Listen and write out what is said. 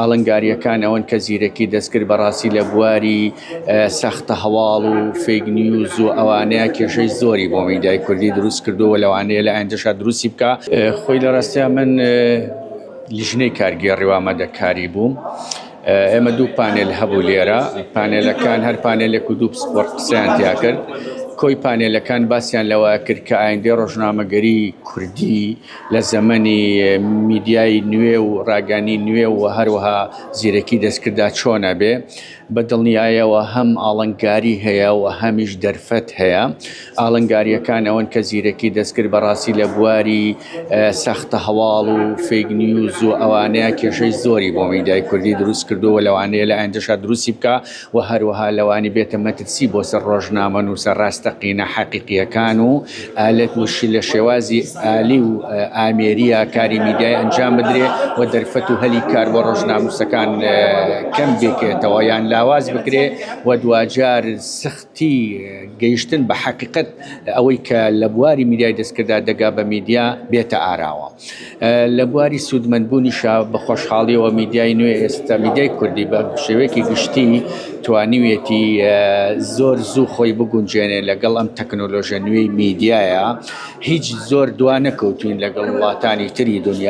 ئاڵنگاریەکان ئەوەن کە زیرەکی دەستکرد بەڕاستی لە بواری سەختە هەواڵ و فێک نیوز و ئەوانەیە کێشەی زۆری بۆ میدیای کوردی دروست کردووە لەوانەیە لە ئایندەشا دروستی بکە. خۆی لە ڕاستیە من لیژنەی کارگێڕی و ئامادەکاری بووم. ئێمە دوو پانێل هەبوو لێرە، پانێلەکان هەر پانێلێک و دوو قسەیان تیا کرد. کۆی پانێلەکان باسییان لەوە کرد کە ئایندەی ڕۆژنامەگەری کوردی لە زەمەنی میدیای نوێ و ڕاگەیاندنی نوێ و هەروەها زیرەکی دەستکردا چۆنە بێ. بەدڵنیاییەوە هەم ئاڵنگاری هەیە و هەمیش دەرفەت هەیە. ئاڵنگاریەکان ئەوەن کە زیرەکی دەستکرد بەڕاستی لە بواری سەختە هەواڵ و فێک نیوز و ئەوانەیە کێشەی زۆری بۆ میدیای کوردی دروست کردووە لەوانەیە لە ئایندەشا دروستی بکە و هەروەها لەوانی بێتە مەترسی بۆ سەر ڕۆژنامە نووسە ڕاستەقینە حەقیقیەکان و ئالەت وشی لە شێوازی ئالی و ئامێریە کاری میدیای ئەنجام بدرێ و دەرفەت و هەلی کار بۆ ڕۆژنامەنووسەکان کەم بێکێتەوە یان لاواز بکرێ و دوجار سختی گەیشتن بە حەقیقەت ئەوەی کە لە بواری میدیای دەستکردا دەگا بە میدیا بێتە ئاراوە. لە بواری سوودمەندبوونیشە بە خۆشحاڵیەوە میدیای نوێ ئێستا میدیای کوردی بە شێوەیەکی گشتی توانیوێتی زۆر زوو خۆی بگونجێنێ لەگەڵ ئەم تەکنۆلۆژیە نوێی میدیایە. هیچ زۆر دوا نەکەوتوین لەگەڵ وڵاتانی تری دنیا